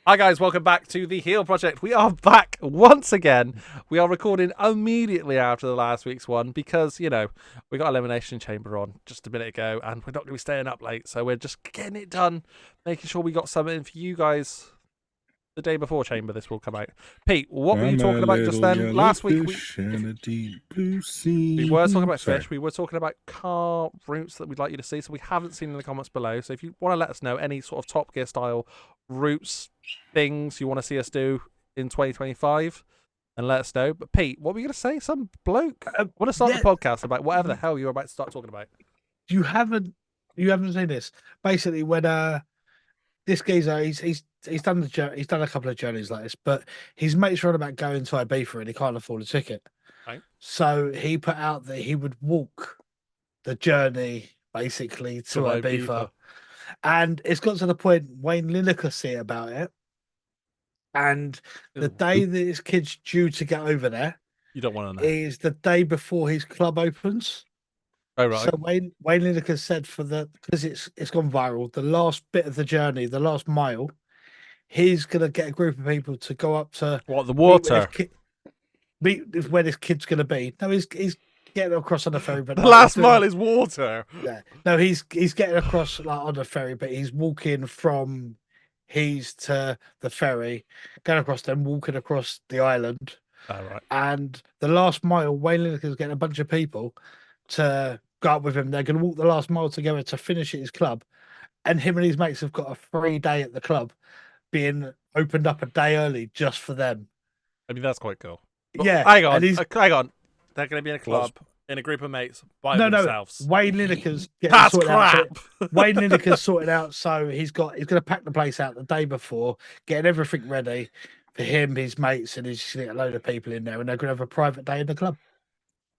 Hi guys, welcome back to the Heal Project. We are back once again. We are recording immediately after the last week's one because, we got Elimination Chamber on just a minute ago and we're not going to be staying up late. So we're just getting it done, making sure we got something for you guys the day before Chamber this will come out. Pete, what were you talking about just then? Last week in a deep blue sea. we were talking about fish. We were talking about car routes that we'd like you to see. So we haven't seen in the comments below. So if you want to let us know any sort of Top Gear style routes, things you want to see us do in 2025, and let us know. But Pete, what were you going to say? Some bloke want to start the podcast about whatever the hell you were about to start talking about. You haven't seen this. Basically, when this geezer, he's done he's done a couple of journeys like this, but his mate's run about going to Ibiza and he can't afford a ticket. Right. So he put out that he would walk the journey basically to Ibiza. And it's got to the point Wayne Lineker see about it. And the day that his kid's due to get over there, you don't want to know, is the day before his club opens. Oh right. So Wayne Lineker said because it's gone viral, the last bit of the journey, the last mile, he's gonna get a group of people to go up to the water. Meet where this kid's gonna be. No, he's getting across on a ferry, but the last mile is water. Yeah. No, he's getting across like on a ferry, but he's walking from his to the ferry, going across, then walking across the island. Oh, right. And the last mile, Wayne Lineker's getting a bunch of people to go up with him. They're going to walk the last mile together to finish at his club. And him and his mates have got a free day at the club being opened up a day early just for them. I mean, that's quite cool. But yeah. Hang on. They're going to be in a club, in a group of mates, by themselves. No. Wayne Lineker's getting that's sorted crap. out. Wayne Lineker's sorted out, so he's going to pack the place out the day before, getting everything ready for him, his mates, and he's just going to get a load of people in there, and they're going to have a private day in the club.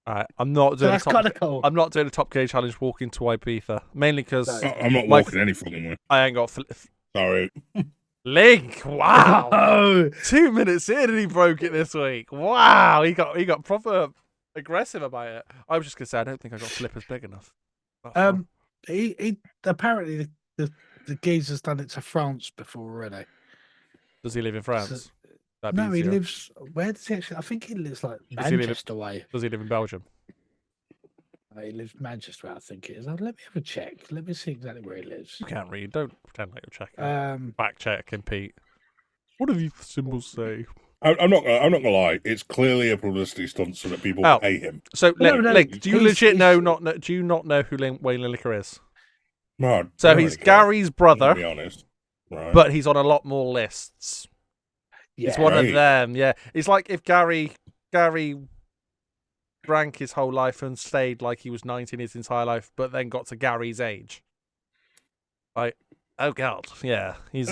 All right, I'm not doing. That's kind of cool. I'm not doing a Top Gear challenge walking to Ibiza, mainly because I'm not walking any fucking way. I ain't got. Sorry. Link, wow! Oh. 2 minutes in and he broke it this week. Wow, he got proper aggressive about it. I was just gonna say I don't think I got flippers big enough. He apparently the geezer's done it to France before already. Does he live in France? No, he lives. Where does he actually? I think he lives like Manchester way. Does he live in Belgium? He lives Manchester, I think it is. Let me have a check. Let me see exactly where he lives. You can't read. Don't pretend like you're checking. Back check and Pete. What do these symbols say? I'm not gonna lie. It's clearly a publicity stunt so that people pay him. So, Link, do you legit do you not know who Wayne Lineker is? No. So he's Gary's brother. To be honest, right. But he's on a lot more lists. Yeah. He's one of them. Yeah, it's like if Gary drank his whole life and stayed like he was 19 his entire life, but then got to Gary's age. Like, oh god, yeah, he's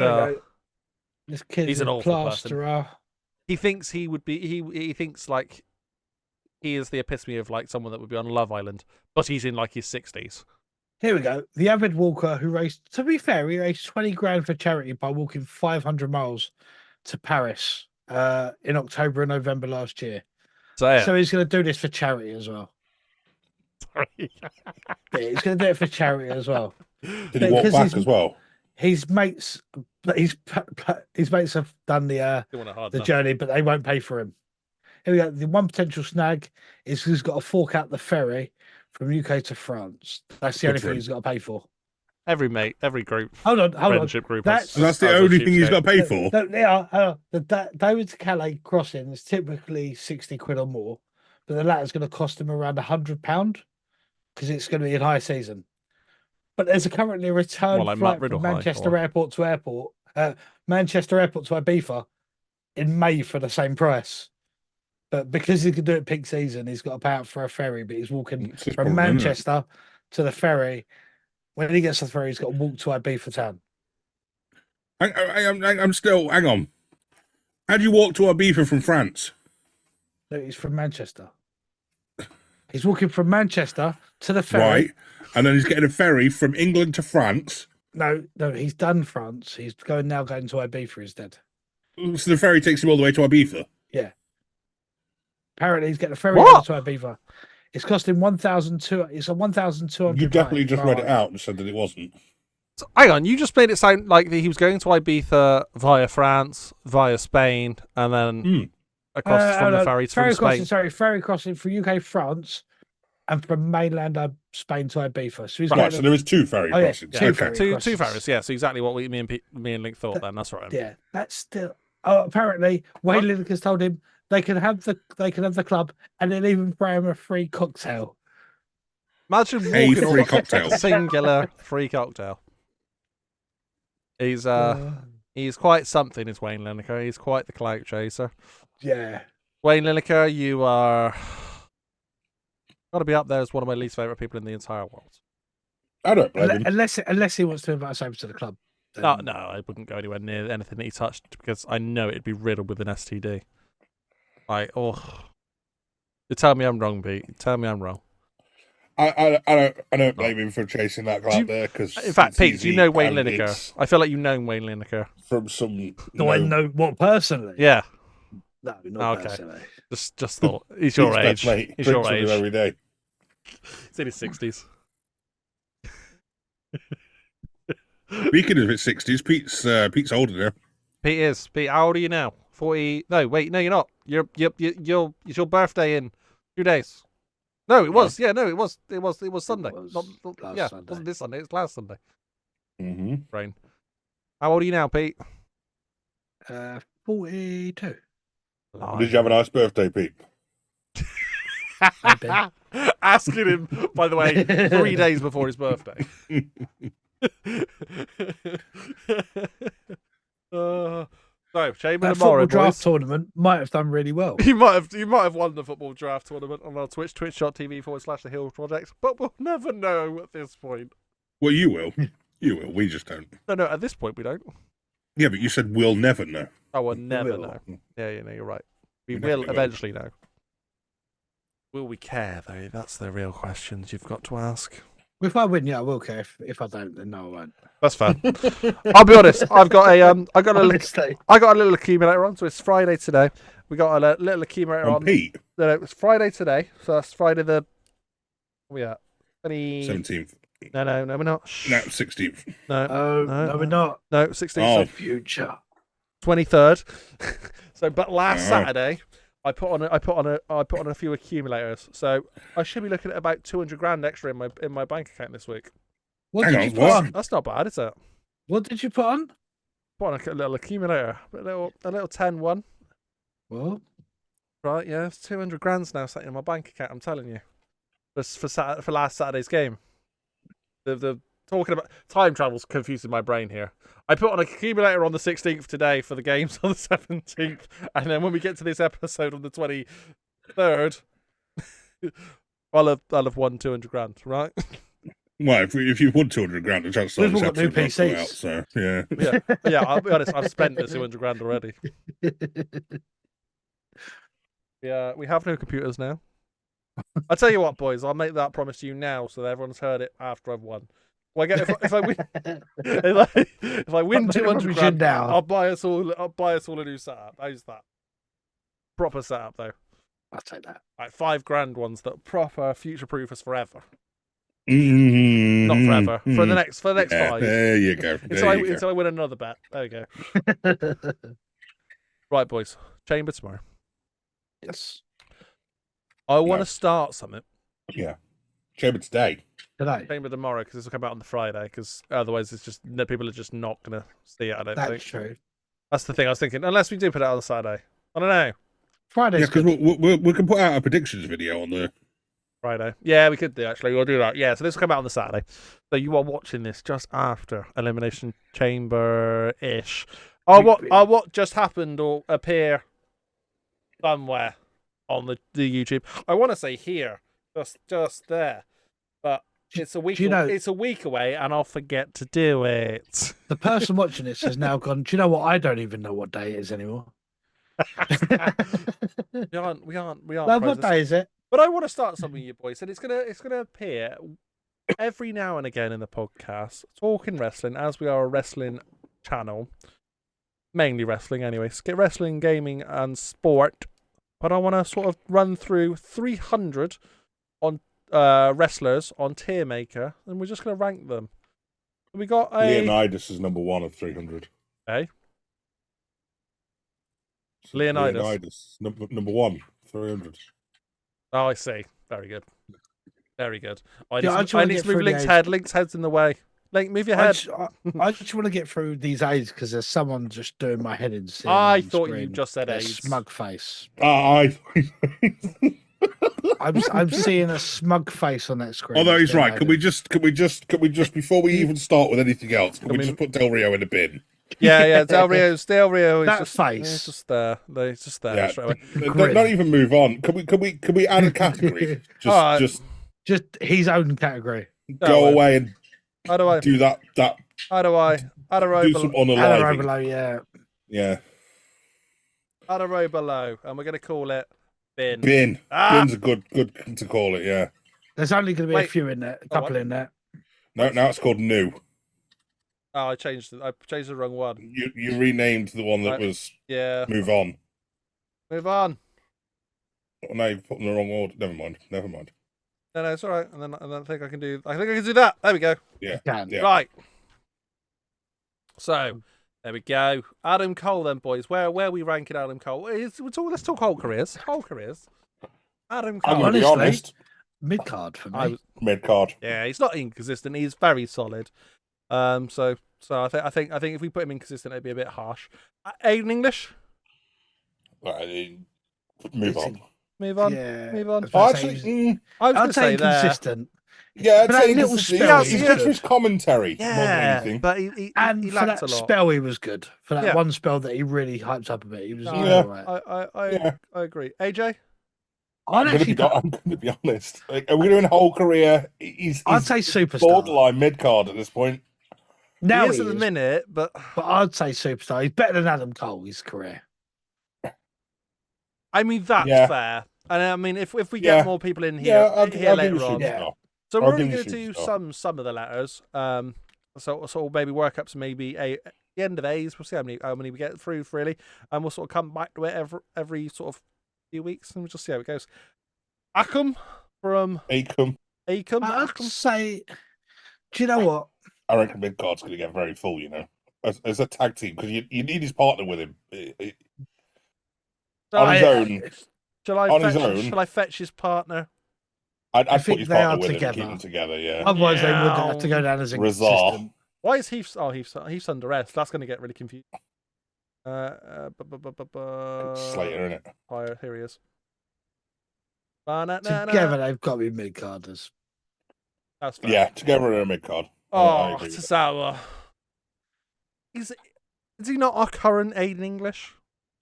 this kid's he's an awful plasterer. person. He thinks he would be. He thinks like he is the epitome of like someone that would be on Love Island, but he's in like his 60s. Here we go. The avid walker who raced. To be fair, he raised 20 grand for charity by walking 500 miles to Paris in October and November last year. So he's going to do this for charity as well. Sorry. Yeah, he's going to do it for charity as well. Did he walk back as well? His mates have done the journey, but they won't pay for him. Here we go. The one potential snag is he's got to fork out the ferry from UK to France. That's the only thing he's got to pay for. Every group. Hold on. Group. That's the only thing he's got to pay for. The David to Calais crossing is typically 60 quid or more, but the latter's going to cost him around £100 because it's going to be in high season. But there's currently a return flight from Manchester Airport to Ibiza in May for the same price. But because he can do it peak season, he's got to pay out for a ferry. But he's walking from Manchester to the ferry. When he gets to the ferry, he's got to walk to Ibiza town. I'm still. Hang on. How do you walk to Ibiza from France? No, he's from Manchester. He's walking from Manchester to the ferry. Right. And then he's getting a ferry from England to France. No, he's done France. He's going to Ibiza instead. So the ferry takes him all the way to Ibiza? Yeah. Apparently he's getting a ferry to Ibiza. It's costing 1,200. It's a 1,200. You definitely just read it out and said that it wasn't. So, hang on, you just made it sound like he was going to Ibiza via France, via Spain, and then across from the ferry from Spain. Ferry crossing from UK, France, and from mainland Spain to Ibiza. So he's right. So there is 2 ferry crossings. Two ferries. Yeah, so exactly what me and Link thought. Then that's right. Yeah, that's still. Oh, apparently Wayne Lineker's told him they can have the club, and then even throw him a free cocktail. Imagine walking free cocktail, singular free cocktail. He's quite something. Is Wayne Lineker? He's quite the clout chaser. Yeah, Wayne Lineker, you are got to be up there as one of my least favorite people in the entire world. I don't blame him. Unless he wants to invite us over to the club. Then... No, I wouldn't go anywhere near anything that he touched because I know it'd be riddled with an STD. You tell me I'm wrong, Pete. Tell me I'm wrong. I don't blame him for chasing that club there because. In fact, Pete, do you know Wayne Lineker? I feel like you know Wayne Lineker from some. Do I know what personally? Yeah. No, not personally. Just thought he's your age. Mate. He's your age every day. He's in his 60s. Speaking of his 60s, Pete's older now. Pete is. Pete, how old are you now? 40. No, wait, no, you're not. It's your birthday in 2 days. No, it was. Yeah, no, it was. It was Sunday. Sunday. It wasn't this Sunday. It's last Sunday. Mm-hmm. Brain. How old are you now, Pete? 42. Did you have a nice birthday, Pete? Asking him, by the way, 3 days before his birthday. So, Chamber that tomorrow, football draft boys. tournament might have done really well. You might have won the football draft tournament on our Twitch, twitch.tv/The Hill Project, but we'll never know at this point. Well, you will. You will. We just don't. No, at this point we don't. Yeah, but you said we'll never know. Oh, we'll never know. Yeah, you're right. We will eventually know. Will we care, though? That's the real questions you've got to ask. If I win, yeah, I will care. If I don't, then no, I won't. That's fair. I'll be honest. I got a little accumulator on. So it's Friday today. We got a little accumulator on. Pete. No, it's Friday today. So that's Friday the. What are we at? 17th. No, we're not. No, 16th. No, we're not. No, 16th. Oh, future. 23rd. But last Saturday, I put on a few accumulators. So I should be looking at about 200 grand extra in my bank account this week. What did you put on? That's not bad, is it? What did you put on? Put on a little accumulator, a little 10-1. What? Right, yeah, it's 200 grand's now sitting in my bank account. I'm telling you, for last Saturday's game. The talking about time travel's confusing my brain here. I put on an accumulator on the 16th today for the games on the 17th, and then when we get to this episode on the 23rd, I'll have won 200 grand, right? Well, if you won 200 grand, the chance we've all got new PCs. Out, so yeah. Yeah. I'll be honest. I've spent the 200 grand already. Yeah, we have no computers now. I'll tell you what, boys. I'll make that promise to you now, so that everyone's heard it after I've won. Well, if I win, if I win 200 grand, I'll buy us all a new setup. How's that? Proper setup though. I'll take that. Like 5 grand ones that proper future proof us forever. Mm-hmm. Not forever. For the next 5. There you go. Until I win another bet. There you go. Right, boys. Chamber tomorrow. Yes. I want to start something. Yeah. Chamber today. Chamber tomorrow, because this will come out on the Friday, because otherwise it's just people are just not going to see it, I don't think. That's true. That's the thing I was thinking. Unless we do put it out on Saturday. I don't know. Friday. Yeah, because we can put out a predictions video on the Friday. Yeah, we could do, actually. We'll do that. Yeah, so this will come out on the Saturday. So you are watching this just after Elimination Chamber-ish. What just happened will appear somewhere on the YouTube. I want to say here. Just there. But it's a week it's a week away and I'll forget to do it. The person watching this has now gone, do you know what? I don't even know what day it is anymore. we aren't Well, what day is it? But I want to start something, you boys, and it's gonna appear every now and again in the podcast, talking wrestling, as we are a wrestling channel. Mainly wrestling anyway. Skip wrestling, gaming and sport. But I want to sort of run through 300 on wrestlers on Tier Maker, and we're just going to rank them. We got a Leonidas is number 1 of 300. Eh? So Leonidas. number 1, 300. Oh, I see. Very good. Very good. I Yeah, need to move Link's head. Link's head's in the way. Link, move your head. I just want to get through these aids because there's someone just doing my head in. I thought you just said AIDS. Smug face. I'm seeing a smug face on that screen. Although he's right. Can we just before we even start with anything else, can we just put Del Rio in the bin? Yeah. Del Rio is that just face. It's just there. It's just there. Yeah. Don't even move on. Can we add a category? Just his own category. Go away and how do I do that? How do I? Do some unaliving. Below, yeah. Yeah. Add a row below, and we're going to call it bin. Bin. Bin's a good to call it. Yeah. There's only going to be a few in there, a couple in there. No, now it's called new. Oh, I changed the wrong one. You renamed the one that was move on. Move on. Oh, no, you've put in the wrong order. Never mind. No, it's all right. And then I think I can do that. There we go. Yeah. Right. So there we go. Adam Cole, then, boys. Where are we ranking Adam Cole? Let's talk whole careers. Adam Cole. I'm going to be honest. Mid card for me. Mid card. Yeah, he's not inconsistent. He's very solid. So I think if we put him inconsistent, it'd be a bit harsh. Aiden English. Move on. Yeah. Move on. Oh, actually, I was going to say consistent. Yeah, but I'd say little spell. He's good for his commentary more than anything. But he and he for lacked that a lot. spell, he was good. For that one spell that he really hyped up a bit, he was all right. I agree. AJ. I'm going to be honest. Like, are we doing whole career? I'd say superstar. Borderline mid card at this point. Now he is at the minute, but I'd say superstar. He's better than Adam Cole. His career. I mean that's fair. And I mean if we get more people in here later on. So we're only going to do some of the letters. So we'll maybe work up to maybe the end of A's. We'll see how many we get through really, and we'll sort of come back to it every sort of few weeks, and we'll just see how it goes. Acom from Acom. I'd say. Do you know what? I reckon mid card's going to get very full. You know, as a tag team because you need his partner with him on his own. Shall I fetch his partner? I'd put his partner with him and keep them together, yeah. Otherwise, they would have to go down as inconsistent. Why is Heath's under S? That's going to get really confusing. Slater, innit? Here he is. Together, they've got to be mid-carders. That's fair. Yeah, together they're a mid-card. Oh, Tozawa. Is he not our current Aiden English?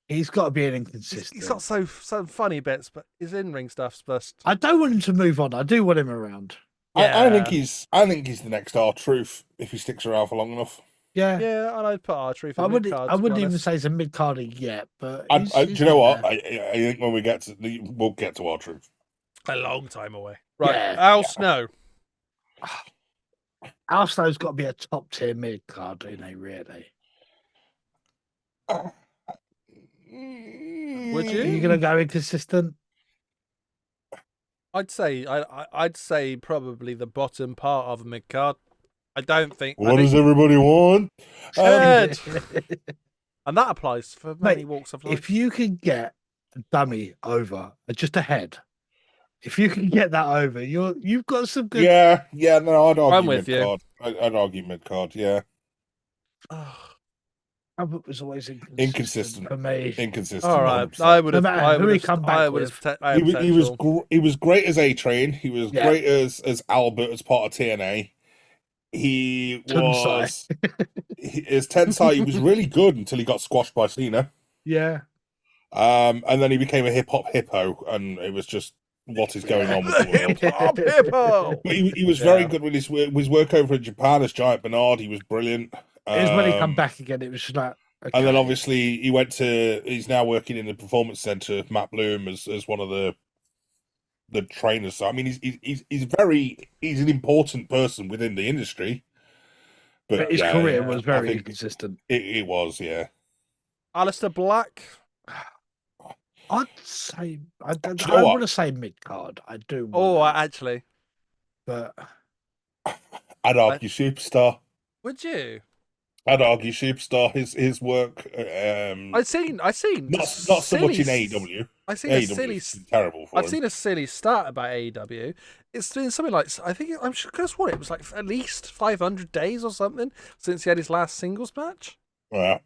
He's got to be an inconsistent. He's got some funny bits, but his in-ring stuff's just. I don't want him to move on. I do want him around. Yeah. I think he's the next R-Truth if he sticks around for long enough. Yeah, and I'd put R-Truth. I wouldn't even say he's a mid-carder yet, but do you know what? I think when we'll get to R-Truth. A long time away. Right, Al Snow. Al Snow's got to be a top-tier mid-card, don't they? Really. Would you? Are you going to go inconsistent? I'd say probably the bottom part of a mid card. I don't think. What does everybody want? And that applies for many walks of life. If you can get a dummy over just a head, if you can get that over, you've got some good. Yeah. No, I'd argue I'm with you. I'd argue mid card. Yeah. Albert was always inconsistent for me. Inconsistent. All right, 100%. I would have. He was he was great as A-Train. He was great as Albert as part of TNA. He was as Tensai. He was really good until he got squashed by Cena. Yeah. And then he became a hip hop hippo, and it was just what is going on with the world. Hip hop hippo. But he was very good with his work over in Japan as Giant Bernard. He was brilliant. It was when he come back again. It was just like, okay. And then obviously he's now working in the performance center. Matt Bloom as one of the trainers. So I mean, he's an important person within the industry. But his career was very inconsistent. It was, yeah. Alistair Black. I'd say I want to say mid card. I do. Actually, but I'd argue superstar. Would you? I'd argue Superstar, his work. I've seen not so much in AEW. I've seen a silly. AEW's been terrible for I've him. seen a silly stat about AEW. It's been something like, I think I'm sure, could have sworn it was like at least 500 days or something since he had his last singles match. Yeah.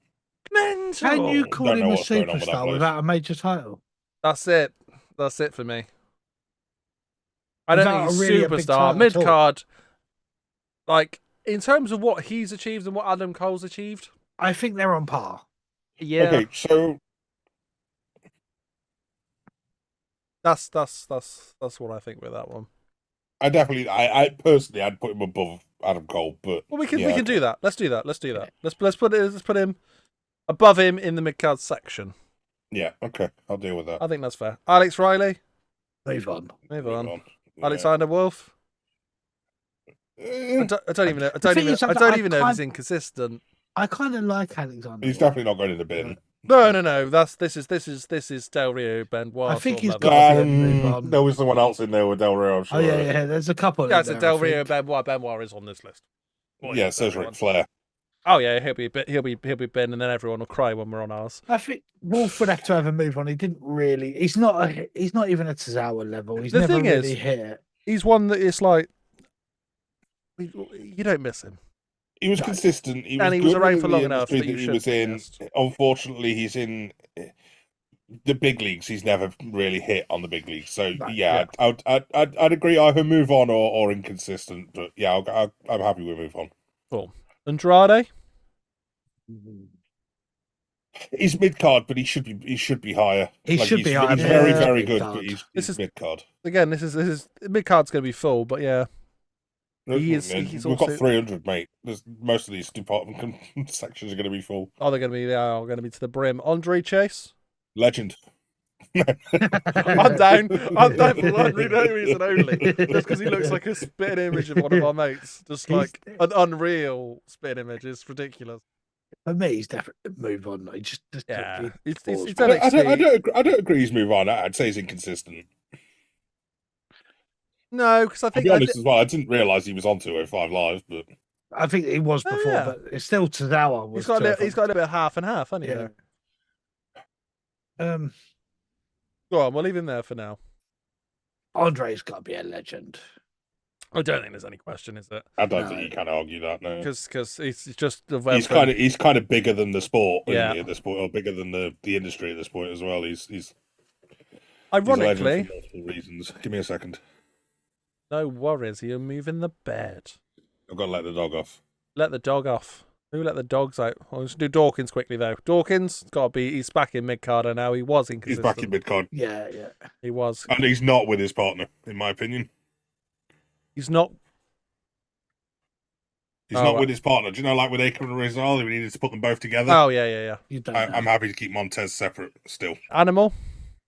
Mental. Can you call him a superstar without a major title? That's it. That's it for me. I don't think he's really superstar. Mid card. Like, in terms of what he's achieved and what Adam Cole's achieved, I think they're on par. Yeah. Okay, so that's what I think with that one. I personally, I'd put him above Adam Cole, but well, we can do that. Let's do that. Let's put him above him in the mid card section. Yeah, okay, I'll deal with that. I think that's fair. Alex Riley, move on. Yeah. Alexander Wolf. I don't even know if he's inconsistent. I kind of like Alexander. He's definitely not going in the bin. No. This is Del Rio Benoit. I think he's got to move on. There was someone else in there with Del Rio. I'm sure. Oh yeah. There's a couple. Yeah, so Del Rio Benoit. Benoit is on this list. Yeah, so's Ric Flair. Oh yeah, he'll be Ben, and then everyone will cry when we're on ours. I think Wolf would have to have a move on. He didn't really. He's not even at Tozawa level. He's never really hit it. He's one that it's like you don't miss him. He was consistent. He was around for long enough that he was in. Unfortunately, he's in the big leagues. He's never really hit on the big leagues. So yeah. I'd agree either move on or inconsistent. But yeah, I'm happy with move on. Cool. Andrade. He's mid card, but he should be higher. He should be higher. He's very good, but he's mid card. Again, this is mid card's going to be full, but yeah. He's We've got 300, mate. Most of these department sections are going to be full. Oh, they're going to be to the brim. Andre Chase, legend. I'm down for one reason only, just because he looks like a spitting image of one of our mates, just like an unreal spitting image. It's ridiculous. For me, he's definitely move on. I don't agree. He's move on. I'd say he's inconsistent. No, because I think. To be honest as well, I didn't realise he was on 205 Live, but I think he was before. But it's still Tozawa. He's got a little bit of half and half, hasn't he? Yeah. Go on, we'll leave him there for now. Andre's got to be a legend. I don't think there's any question, is there? I don't think you can argue that. No, because he's just he's kind of bigger than the sport. Yeah, at this point, or bigger than the industry at this point as well. He's ironically he's for multiple reasons. Give me a second. No worries, you're moving the bed. I've got to let the dog off. Let the dog off. Who let the dogs out? Let's do Dawkins quickly though. Dawkins he's back in mid carder now. He was inconsistent. He's back in mid card. Yeah. He was. And he's not with his partner, in my opinion. He's not. He's not with his partner. Do you know, like with Akon and Rizal, we needed to put them both together? Oh yeah. I'm happy to keep Montez separate still. Animal.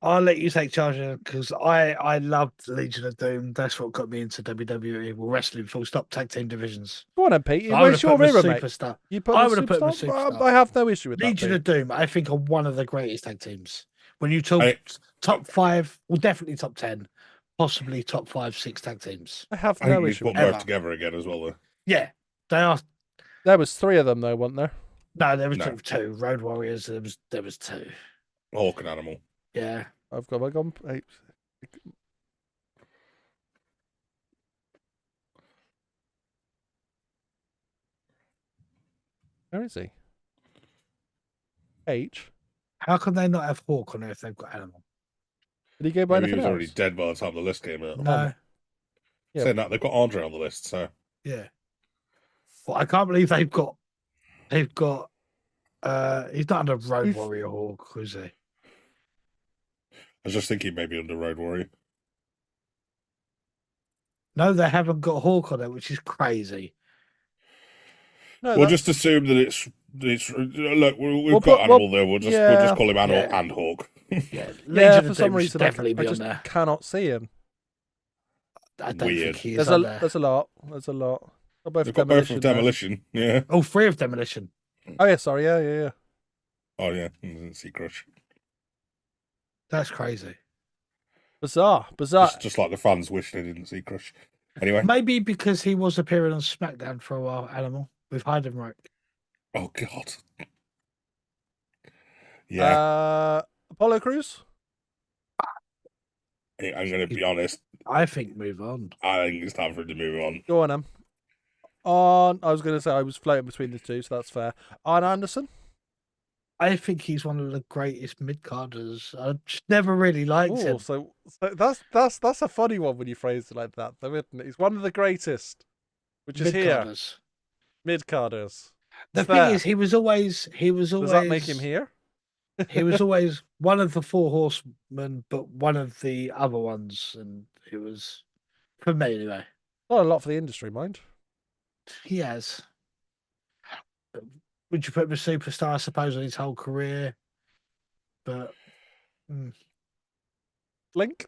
I'll let you take charge because I loved Legion of Doom. That's what got me into WWE. Well, wrestling, full stop, tag team divisions. Go on then, Pete. Where's your mirror, mate? I would have put him as superstar. I have no issue with Legion of Doom, I think, are one of the greatest tag teams. When you talk top 5, well, definitely top 10, possibly top 5, 6 tag teams. I have no issue with them. Put both together again as well, though. Yeah, they are. There was 3 of them, though, wasn't there? No, there was 2. Road Warriors, there was 2. Hawk and Animal. Yeah. I've gone 8. Where is he? H. How can they not have Hawk on there if they've got Animal? Did he go by anything else? He was already dead by the time the list came out. No. Saying that, they've got Andre on the list, so. Yeah. Well, I can't believe they've got he's not under Road Warrior Hawk, is he? I was just thinking maybe under Road Warrior. No, they haven't got Hawk on it, which is crazy. No, we'll just assume that it's look, we've got Animal there. We'll just call him Animal and Hawk. Yeah, for some reason definitely I just cannot see him. I don't think he is. There's a lot. There's a lot. They've got both of Demolition. Yeah. Oh, 3 of Demolition. Oh yeah, sorry. Yeah. Oh yeah, Sea Crush. That's crazy. Bizarre. Just like the fans wish they didn't see Crush. Anyway, maybe because he was appearing on SmackDown for a while. Animal. with Heidenreich. Oh God. Yeah. Apollo Crews. I'm going to be honest. I think move on. I think it's time for it to move on. Go on, Em. I was going to say I was floating between the two, so that's fair. Arn Anderson. I think he's one of the greatest mid-carders. I just never really liked him. So that's a funny one when you phrase it like that, though, isn't it? He's one of the greatest, which is here. Mid-carders. The thing is, he was always. Does that make him here? He was always one of the four horsemen, but one of the other ones, and it was for me anyway. Not a lot for the industry, mind. He has. Would you put him as superstar? I suppose on his whole career, but Link.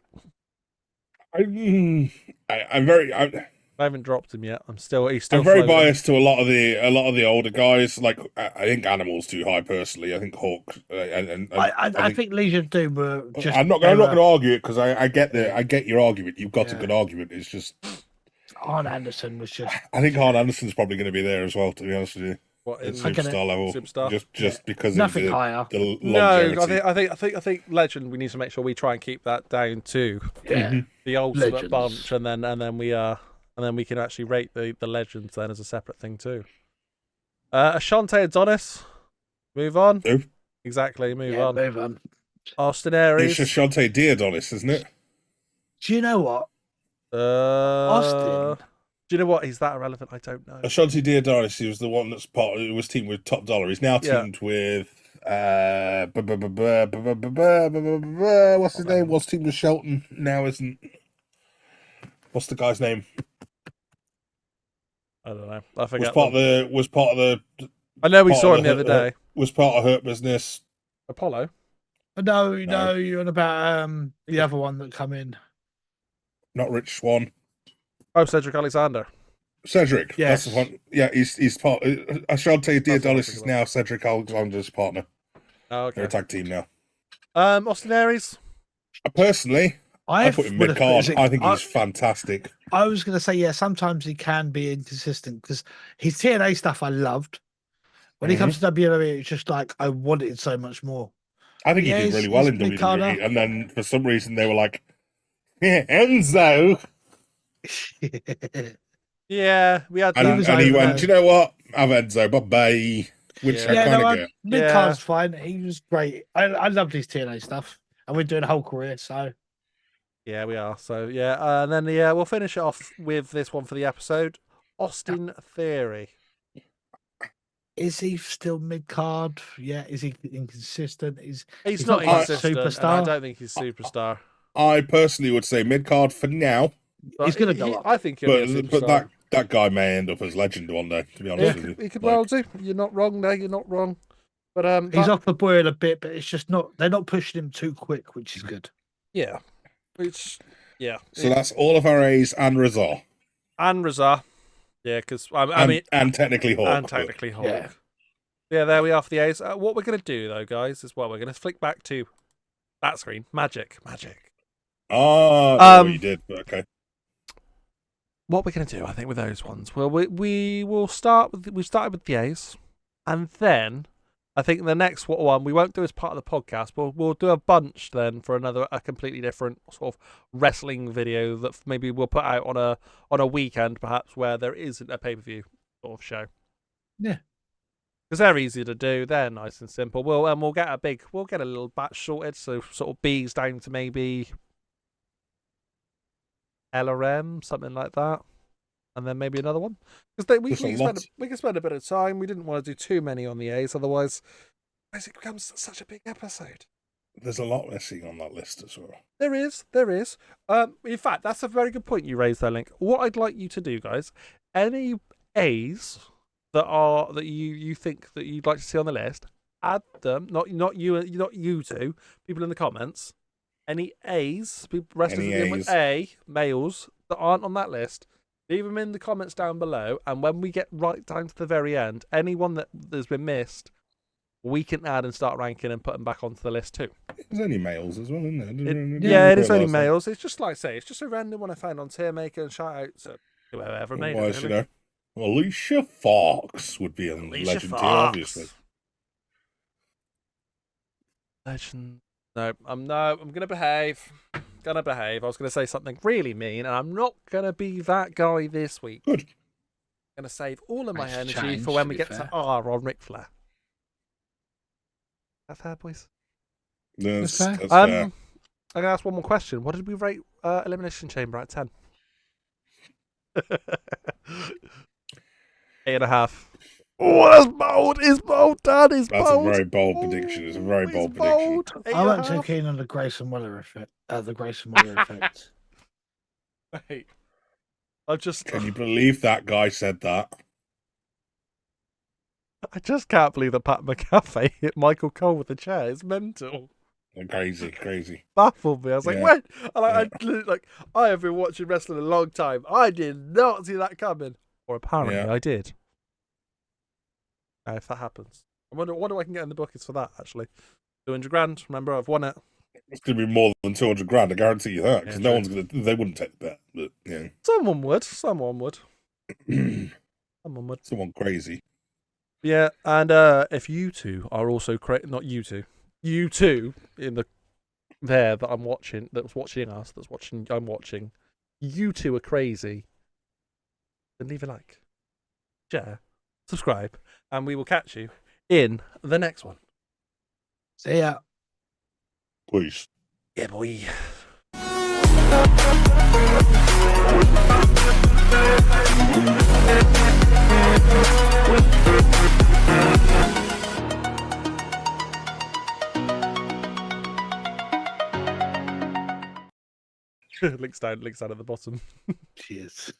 I haven't dropped him yet. He's still. I'm very biased to a lot of the older guys. Like I think Animal's too high personally. I think Hawk I think Legion of Doom were just. I'm not going to argue it because I get your argument. You've got a good argument. It's just Arn Anderson was just. I think Arn Anderson's probably going to be there as well. To be honest with you. What, at superstar level, just because nothing of higher. The longevity. I think Legend. We need to make sure we try and keep that down too. Yeah, the ultimate bunch, and then we can actually rate the legends then as a separate thing too. Ashante Adonis, move on. Who? Exactly, move on. Move on. Austin Aries. It's Ashante Adonis, isn't it? Do you know what? Austin. Do you know what? He's that irrelevant. I don't know. Ashante Adonis, he was the one that's it was teamed with Top Dollar. He's now teamed with what's his name? Was teamed with Shelton, now isn't. What's the guy's name? I don't know. I forget. Was part of the. I know we saw him the other day. Was part of Hurt Business. Apollo. No, you're on about the other one that come in. Not Rich Swan. Oh, Cedric Alexander. Cedric, yes. That's the one. Yeah, he's part. Ashante Adonis is now Cedric Alexander's partner. Oh, okay. They're a tag team now. Austin Aries. Personally, I put him mid card. I think he's fantastic. I was going to say, sometimes he can be inconsistent because his TNA stuff I loved. When he comes to WWE, it's just like I wanted so much more. I think he did really well in WWE, and then for some reason they were like, Enzo. Yeah, we had. And he went, do you know what? Have Enzo, bye. Which I kind of get. Mid-card's fine. He was great. I loved his TNA stuff, and we're doing a whole career, so. Yeah, we are. So and then we'll finish it off with this one for the episode. Austin Theory. Is he still mid-card? Yeah. Is he inconsistent? He's not inconsistent. Superstar. I don't think he's superstar. I personally would say mid-card for now. But he's going to go up. I think he'll be a superstar. But that guy may end up as legend one day, to be honest with you. He could well do. You're not wrong there. You're not wrong. But he's off the boil a bit, but it's just not. They're not pushing him too quick, which is good. Yeah. So that's all of our A's and Razor. And Razor. Yeah, because and technically Hawk. And technically Hawk. Yeah, there we are for the A's. What we're going to do though, guys, is we're going to flick back to that screen. Magic. Oh, you did. Okay. What we're going to do, I think, with those ones, well, we will start with. We started with the A's, and then I think the next one we won't do as part of the podcast, but we'll do a bunch then for a completely different sort of wrestling video that maybe we'll put out on a weekend, perhaps where there isn't a pay-per-view sort of show. Yeah, because they're easy to do. They're nice and simple. We'll get a little batch sorted, so sort of B's down to maybe LRM, something like that, and then maybe another one, because we can spend a bit of time. We didn't want to do too many on the A's, otherwise it becomes such a big episode. There's a lot missing on that list as well. There is. In fact, that's a very good point you raised there, Link. What I'd like you to do, guys, any A's that you think that you'd like to see on the list, add them. Not you two people in the comments. Any A's, wrestlers begin with A, males that aren't on that list, leave them in the comments down below. And when we get right down to the very end, anyone that has been missed, we can add and start ranking and put them back onto the list too. There's only males as well, isn't there? It is only males. It's just like I say, it's just a random one I found on Tiermaker, and shout out to whoever made it. Really. Alicia Fox would be a legend here, obviously. Legend. No, I'm gonna behave. I was gonna say something really mean, and I'm not gonna be that guy this week. Good. I'm gonna save all of my energy for when we get to R on Ric Flair. Is that fair, boys? That's fair. I'm gonna ask one more question. What did we rate Elimination Chamber at 10? 8.5. Oh, that's bold. It's bold, Dad. It's bold. That's a very bold prediction. It's a very bold prediction. I'm not too keen on the Grayson Waller effect. The Grayson Waller effect. Wait. Can you believe that guy said that? I just can't believe that Pat McAfee hit Michael Cole with a chair. It's mental. Crazy. Baffled me. I was like, when? And I have been watching wrestling a long time. I did not see that coming. Or apparently I did. If that happens. I wonder what I can get in the buckets for that, actually. 200 grand. Remember, I've won it. It's going to be more than 200 grand, I guarantee you that. Because they wouldn't take that. But, yeah. Someone would. Someone crazy. Yeah, and if you two are also not you two in the that I'm watching, I'm watching, you two are crazy, then leave a like, share, subscribe, and we will catch you in the next one. See ya. Peace. Yeah, boy. Links down at the bottom. Cheers.